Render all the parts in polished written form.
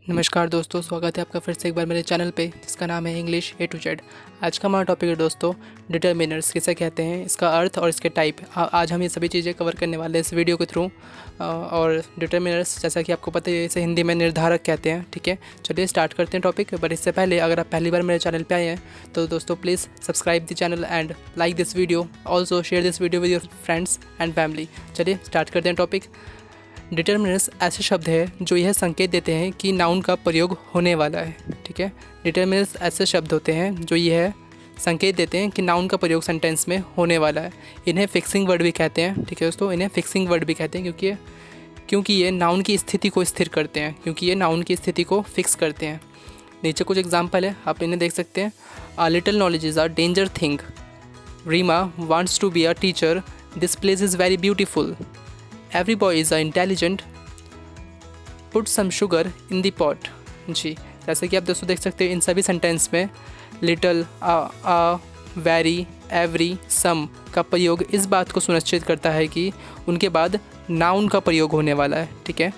नमस्कार दोस्तों, स्वागत है आपका फिर से एक बार मेरे चैनल पे जिसका नाम है इंग्लिश ए टू जेड। आज का हमारा टॉपिक है दोस्तों डिटर्मिनर्स किसे कहते हैं, इसका अर्थ और इसके टाइप। आज हम ये सभी चीज़ें कवर करने वाले हैं इस वीडियो के थ्रू। और डिटर्मिनर्स जैसा कि आपको पता है इसे हिंदी में निर्धारक कहते हैं। ठीक है, चलिए स्टार्ट करते हैं टॉपिक। बट इससे पहले अगर आप पहली बार मेरे चैनल पर आए हैं तो दोस्तों please subscribe the channel and like this video, also share this video with your friends and family. चलिए स्टार्ट करते हैं टॉपिक। डिटर्मिनर्स ऐसे शब्द हैं जो यह संकेत देते हैं कि नाउन का प्रयोग होने वाला है। ठीक है, डिटर्मिनर्स ऐसे शब्द होते हैं जो यह संकेत देते हैं कि नाउन का प्रयोग सेंटेंस में होने वाला है। इन्हें फिक्सिंग वर्ड भी कहते हैं। ठीक है दोस्तों, इन्हें फिक्सिंग वर्ड भी कहते हैं क्योंकि ये नाउन की स्थिति को स्थिर करते हैं, क्योंकि ये नाउन की स्थिति को फिक्स करते हैं। नीचे कुछ एग्जाम्पल है, आप इन्हें देख सकते हैं। A little knowledge is a danger thing. Reema wants to be a teacher. This place is very beautiful. Every boy is intelligent. Put some sugar in the pot. जी, जैसे कि आप दोस्तों देख सकते हैं इन सभी सेंटेंस में लिटल, वेरी, एवरी, सम का प्रयोग इस बात को सुनिश्चित करता है कि उनके बाद नाउन का प्रयोग होने वाला है। ठीक है,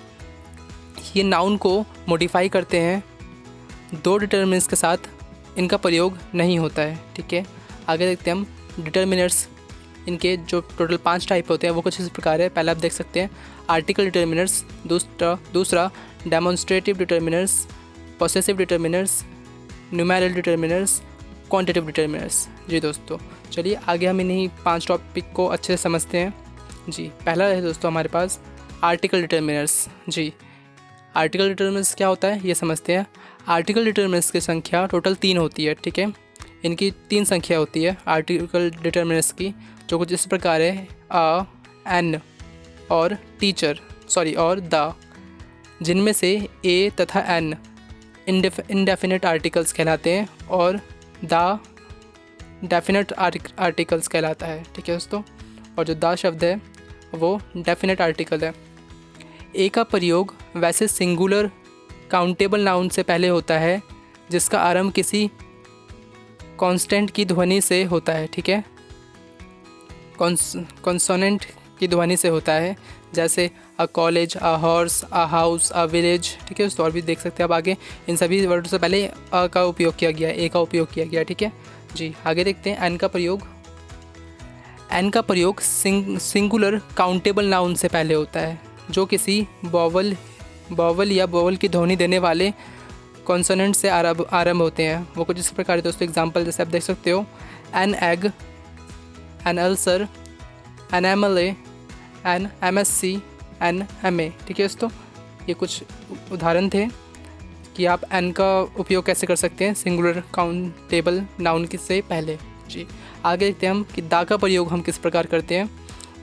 ये नाउन को मॉडिफाई करते हैं, दो डिटर्मिनर्स के साथ इनका प्रयोग नहीं होता है। ठीक है, आगे देखते हैं हम डिटर्मिनर्स। इनके जो टोटल 5 टाइप होते हैं वो कुछ इस प्रकार है। पहले आप देख सकते हैं आर्टिकल डिटर्मिनर्स, दूसरा demonstrative determiners, possessive determiners, numeral determiners, quantitative determiners. जी दोस्तों, चलिए आगे हम इन्हीं 5 टॉपिक को अच्छे से समझते हैं। जी, पहला है दोस्तों हमारे पास आर्टिकल डिटर्मिनर्स। जी, आर्टिकल डिटर्मिनर्स क्या होता है ये समझते हैं। आर्टिकल डिटर्मिनर्स की संख्या टोटल 3 होती है। ठीक है, इनकी 3 संख्या होती है आर्टिकल डिटर्मिनर्स की, जो कुछ इस प्रकार है। अ, एन और टीचर और द, जिनमें से ए तथा एन इंडेफिनिट आर्टिकल्स कहलाते हैं और द डेफिनेट आर्टिकल्स कहलाता है। ठीक है दोस्तों, और जो द शब्द है वो डेफिनेट आर्टिकल है। ए का प्रयोग वैसे सिंगुलर काउंटेबल नाउन से पहले होता है जिसका आरंभ किसी कॉन्स्टेंट की ध्वनि से होता है। ठीक है, कॉन्सोनेंट की ध्वनि से होता है, जैसे a college, a horse, a house, a village. ठीक है, और भी देख सकते हैं आप आगे। इन सभी वर्ड से पहले अ का उपयोग किया गया, ए का उपयोग किया गया। ठीक है जी, आगे देखते हैं एन का प्रयोग। एन का प्रयोग सिंगुलर काउंटेबल नाउन से पहले होता है जो किसी बॉवल या बॉवल की ध्वनि देने वाले कॉन्सोनेंट से आरंभ होते हैं। वो कुछ इस प्रकार है दोस्तों। एग्जाम्पल जैसे आप देख सकते हो, an egg, an ulcer, an MLA, an MSC, an MA. ठीक है दोस्तों, ये कुछ उदाहरण थे कि आप एन का उपयोग कैसे कर सकते हैं सिंगुलर काउंटेबल नाउन से पहले। जी, आगे देखते हैं हम कि दा का प्रयोग हम किस प्रकार करते हैं।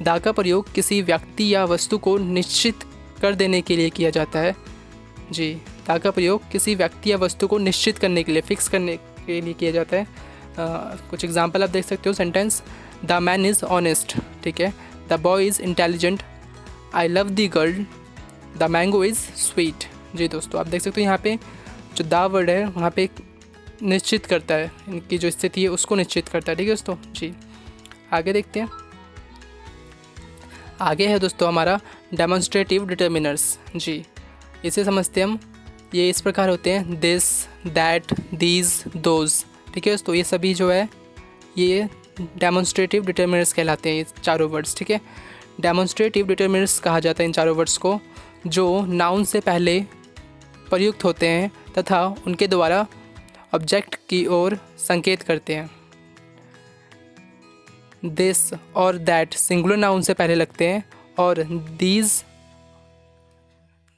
दा का प्रयोग किसी व्यक्ति या वस्तु को निश्चित कर देने के लिए किया जाता है। जी, दा का प्रयोग किसी व्यक्ति या वस्तु को निश्चित करने के लिए, फिक्स करने के लिए किया जाता है। कुछ एग्जाम्पल आप देख सकते हो। Sentence, the man is honest. ठीक है, the boy is intelligent, I love the girl, the mango is sweet. जी दोस्तों, आप देख सकते हो यहाँ पे जो द वर्ड है वहाँ पे निश्चित करता है, इनकी जो स्थिति है उसको निश्चित करता है। ठीक है दोस्तों जी, आगे देखते हैं। आगे है दोस्तों हमारा डेमोन्स्ट्रेटिव डिटर्मिनर्स। जी, इसे समझते हैं हम। ये इस प्रकार होते हैं, दिस, दैट, दीज, दोज। ठीक है दोस्तों, ये सभी जो है ये डेमोन्स्ट्रेटिव डिटर्मिनर्स कहलाते हैं, ये चारों वर्ड्स। ठीक है, डेमोन्स्ट्रेटिव डिटर्मिनर्स कहा जाता है इन चारों वर्ड्स को जो नाउन से पहले प्रयुक्त होते हैं तथा उनके द्वारा ऑब्जेक्ट की ओर संकेत करते हैं। दिस और दैट सिंगुलर नाउन से पहले लगते हैं और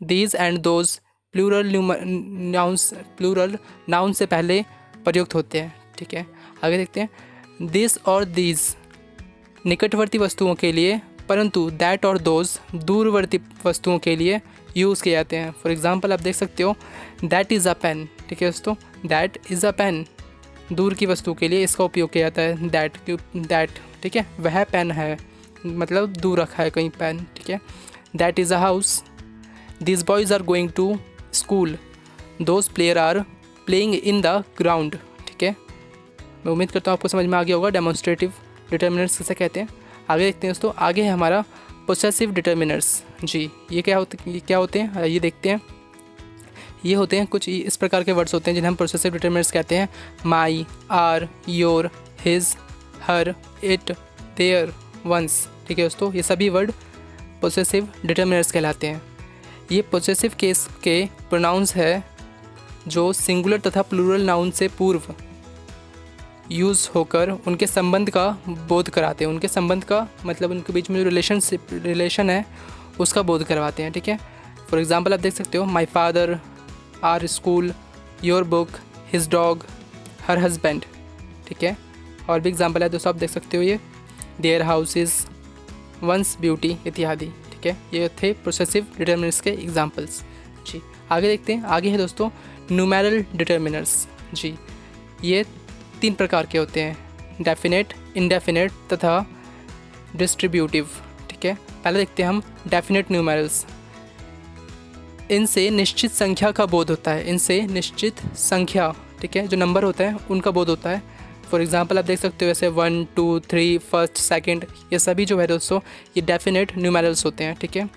these and those plural noun से पहले प्रयुक्त होते हैं। ठीक है, आगे देखते हैं। दिस और दीज निकटवर्ती वस्तुओं के लिए, परंतु दैट और दोज दूरवर्ती वस्तुओं के लिए यूज़ किए जाते हैं। फॉर एग्जांपल आप देख सकते हो, दैट इज़ अ पेन। ठीक है दोस्तों, दैट इज़ अ पेन दूर की वस्तु के लिए इसका उपयोग किया जाता है। दैट ठीक है, वह पेन है, मतलब दूर रखा है कहीं पेन। ठीक है, that is a house, this boys are going to school, those player are playing in the ground. ठीक है, मैं उम्मीद करता हूँ आपको समझ में आ गया होगा डेमोन्स्ट्रेटिव डिटर्मिनर्स किसे कहते हैं। आगे देखते हैं दोस्तों। आगे है हमारा पोसेसिव डिटर्मिनर्स। जी, ये क्या होते हैं ये देखते हैं। ये होते हैं कुछ इस प्रकार के वर्ड्स होते हैं जिन्हें हम पोसेसिव डिटरमिनर्स कहते हैं। My, our, your, his, her, it, their, ones. ठीक है दोस्तों, ये सभी वर्ड पोसेसिव डिटरमिनर्स कहलाते हैं। ये पोसेसिव केस के प्रोनाउंस है जो सिंगुलर तथा प्लूरल नाउन से पूर्व यूज़ होकर उनके संबंध का बोध कराते हैं। उनके संबंध का मतलब उनके बीच में जो रिलेशन है उसका बोध करवाते हैं। ठीक है, फॉर एग्जांपल आप देख सकते हो my father, our school, your book, his dog, her husband. ठीक है, और भी एग्जांपल है दोस्तों आप देख सकते हो ये देयर हाउसेस, वंस ब्यूटी इत्यादि। ठीक है, ये थे पोसेसिव डिटरमिनर्स के एग्जांपल्स। जी आगे देखते हैं। आगे है दोस्तों न्यूमेरल डिटरमिनर्स। जी ये 3 प्रकार के होते हैं, डेफिनेट, इंडेफिनेट तथा डिस्ट्रीब्यूटिव। ठीक है, पहले देखते हैं हम डेफिनेट न्यूमेरल्स। इनसे निश्चित संख्या का बोध होता है। इनसे निश्चित संख्या, ठीक है, जो नंबर होता है उनका बोध होता है। फॉर एग्जांपल आप देख सकते हो जैसे 1, 2, 3, फर्स्ट, सेकंड, ये सभी जो है दोस्तों ये डेफिनेट न्यूमेरल्स होते हैं। ठीक है,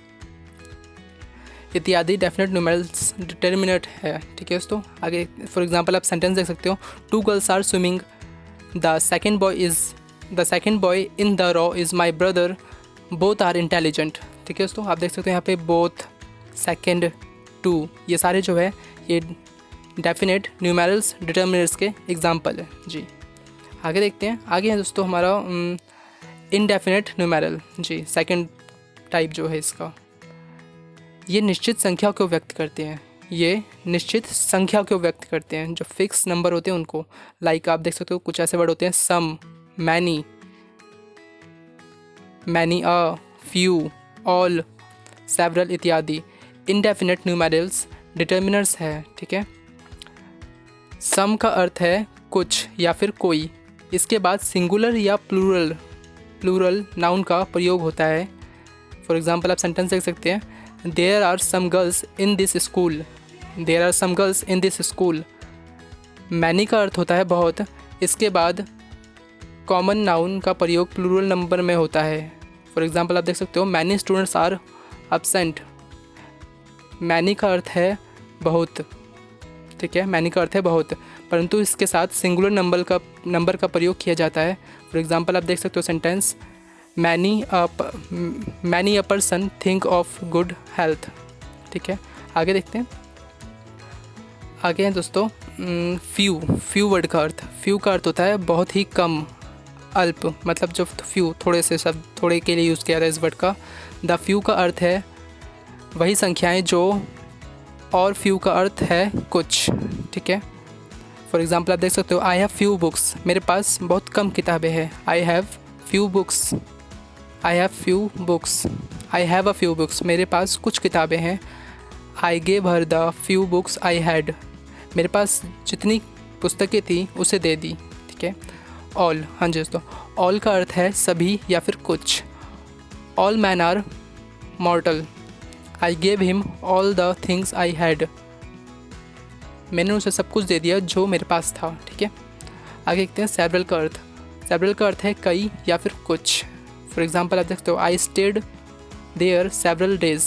इत्यादि डेफिनेट न्यूमेरल्स डिटरमिनेट है। ठीक है दोस्तों, आगे फॉर एग्जांपल आप सेंटेंस देख सकते हो 2 girls are swimming, the second boy in the row is my brother, both are intelligent. ठीक है दोस्तों, आप देख सकते हो यहाँ पे बोथ, सेकंड, 2, ये सारे जो है ये डेफिनेट न्यूमेरल्स डिटरमिनर्स के एग्जाम्पल है। जी आगे देखते हैं। आगे है दोस्तों हमारा इनडेफिनेट न्यूमेरल। जी सेकंड टाइप जो है इसका, ये निश्चित संख्या को व्यक्त करते हैं। ये निश्चित संख्या को व्यक्त करते हैं, जो फिक्स नंबर होते हैं उनको। लाइक आप देख सकते हो कुछ ऐसे वर्ड होते हैं सम, मैनी, अ, फ्यू, ऑल, सेवरल इत्यादि इनडेफिनेट न्यूमेरल्स डिटरमिनर्स है। ठीक है, सम का अर्थ है कुछ या फिर कोई। इसके बाद सिंगुलर या प्लूरल नाउन का प्रयोग होता है। फॉर एग्जांपल आप सेंटेंस देख सकते हैं there are some girls in this school, there are some girls in this school. Many का अर्थ होता है बहुत। इसके बाद कॉमन नाउन का प्रयोग प्लूरल नंबर में होता है। फॉर एग्जांपल आप देख सकते हो many students are absent. Many का अर्थ है बहुत। ठीक है, मैनी का अर्थ है बहुत, परंतु इसके साथ सिंगुलर नंबर का प्रयोग किया जाता है। फॉर एग्जांपल आप देख सकते हो sentence many a person think of good health. ठीक है, आगे देखते हैं। आगे हैं दोस्तों फ्यू वर्ड का अर्थ। फ्यू का अर्थ होता है बहुत ही कम, अल्प, मतलब जो फ्यू थोड़े से शब्द थोड़े के लिए यूज़ किया जाता है इस वर्ड का। द फ्यू का अर्थ है वही संख्याएं जो, और फ्यू का अर्थ है कुछ। ठीक है, फॉर एग्जांपल आप देख सकते हो आई हैव फ्यू बुक्स, मेरे पास बहुत कम किताबें हैं। I have few books, I have few books, I have a few books, मेरे पास कुछ किताबें हैं। I gave her the few books I had, मेरे पास जितनी पुस्तकें थी उसे दे दी। ठीक है, ऑल, हाँ जी दोस्तों, ऑल का अर्थ है सभी या फिर कुछ। All man are mortal, I gave him all the things I had, मैंने उसे सब कुछ दे दिया जो मेरे पास था। ठीक है, आगे देखते हैं सेवरल का अर्थ। सेवरल का अर्थ है कई या फिर कुछ। फॉर एग्जांपल आप देखते हो I stayed there several days,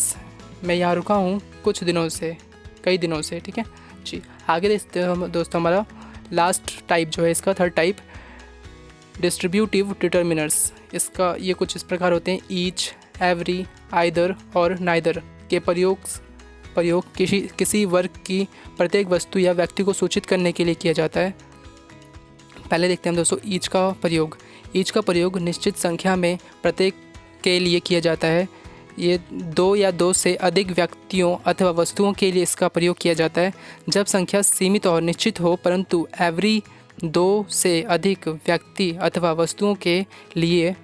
मैं यहाँ रुका हूँ कुछ दिनों से, कई दिनों से। ठीक है जी, आगे देखते हैं दोस्तों हमारा लास्ट टाइप जो है इसका, थर्ड टाइप, डिस्ट्रीब्यूटिव डिटरमिनर्स। इसका ये कुछ इस प्रकार होते हैं ईच, एवरी, आइदर और नाइदर के प्रयोग किसी वर्ग की प्रत्येक वस्तु या व्यक्ति को सूचित करने के लिए किया जाता है। पहले देखते हैं हम दोस्तों ईच का प्रयोग। ईच का प्रयोग निश्चित संख्या में प्रत्येक के लिए किया जाता है। ये 2 या 2 से अधिक व्यक्तियों अथवा वस्तुओं के लिए इसका प्रयोग किया जाता है जब संख्या सीमित और निश्चित हो, परंतु एवरी 2 से अधिक व्यक्ति अथवा वस्तुओं के लिए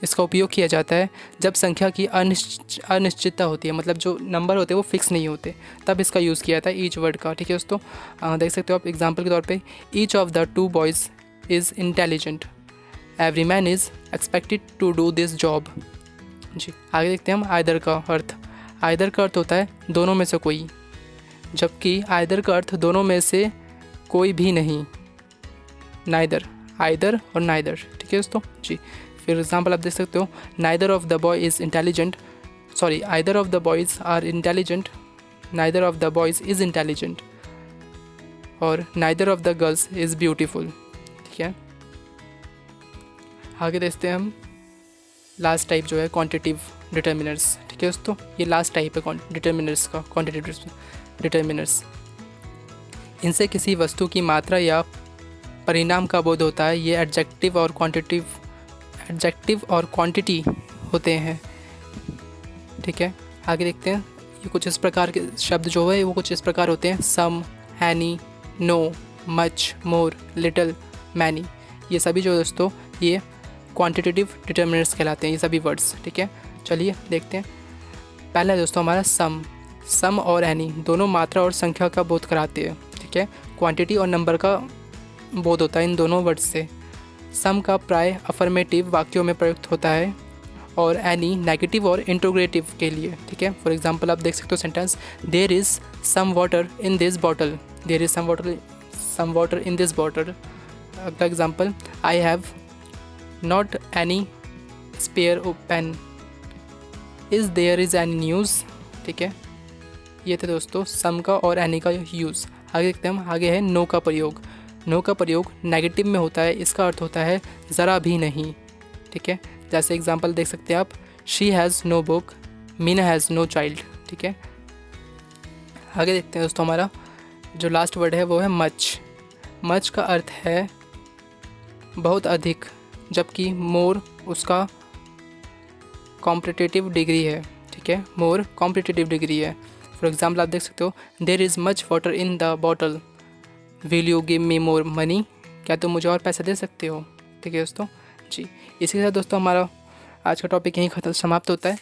इसका उपयोग किया जाता है जब संख्या की अनिश्चितता होती है, मतलब जो नंबर होते हैं वो फिक्स नहीं होते, तब इसका यूज़ किया जाता है ईच वर्ड का। ठीक है दोस्तों, देख सकते हो आप एग्जांपल के तौर पे each of the 2 boys is intelligent, every man is expected to do this job. जी, आगे देखते हैं हम आइदर का अर्थ। आइदर का अर्थ होता है दोनों में से कोई, जबकि आइदर का अर्थ दोनों में से कोई भी नहीं, नाइदर, आइदर और नाइदर। ठीक है दोस्तों जी, फिर एग्जांपल आप देख सकते हो neither of the boy is intelligent, sorry either of the boys are intelligent, neither of the boys is intelligent, और neither of the girls is beautiful. ठीक है, आगे देखते हैं हम लास्ट टाइप जो है क्वांटिटिव डिटर्मिनर्स। ठीक है दोस्तों, ये लास्ट टाइप है डिटर्मिनर्स का, क्वांटिटिव डिटर्मिनर्स। इनसे किसी वस्तु की मात्रा या परिणाम का बोध होता है। ये एडजेक्टिव और क्वांटिटी होते हैं। ठीक है, आगे देखते हैं। ये कुछ इस प्रकार के शब्द जो है वो कुछ इस प्रकार होते हैं: सम, एनी, नो, मच, मोर, लिटिल, मैनी। ये सभी जो दोस्तों ये क्वांटिटेटिव डिटर्मिनर्स कहलाते हैं, ये सभी वर्ड्स। ठीक है, चलिए देखते हैं। पहला है दोस्तों हमारा सम और एनी दोनों मात्रा और संख्या का बोध कराते हैं। ठीक है, क्वांटिटी और नंबर का बोध होता है इन दोनों वर्ड्स से। सम का प्राय अफर्मेटिव वाक्यों में प्रयुक्त होता है और एनी नेगेटिव और इंट्रोगेटिव के लिए। ठीक है, फॉर एग्जांपल आप देख सकते हो sentence, there is some water in this bottle, there is some water in this bottle. अगला example, I have not any spare pen, is there is any news. ठीक है, ये थे दोस्तों सम का और एनी का यूज़। आगे देखते हैं हम, आगे है नो का प्रयोग। नो का प्रयोग नेगेटिव में होता है, इसका अर्थ होता है ज़रा भी नहीं। ठीक है, जैसे एग्जांपल देख सकते हैं आप, she has no book, Meena has no child. ठीक है, आगे देखते हैं दोस्तों, हमारा जो लास्ट वर्ड है वो है मच। मच का अर्थ है बहुत अधिक, जबकि मोर उसका कॉम्पिटिटिव डिग्री है। ठीक है, मोर कॉम्पिटिटिव डिग्री है। फॉर एग्जाम्पल आप देख सकते हो, there is much water in the bottle, will you give me more money, क्या तुम मुझे और पैसा दे सकते हो। ठीक है दोस्तों जी, इसी के साथ दोस्तों हमारा आज का टॉपिक यहीं खत्म समाप्त होता है।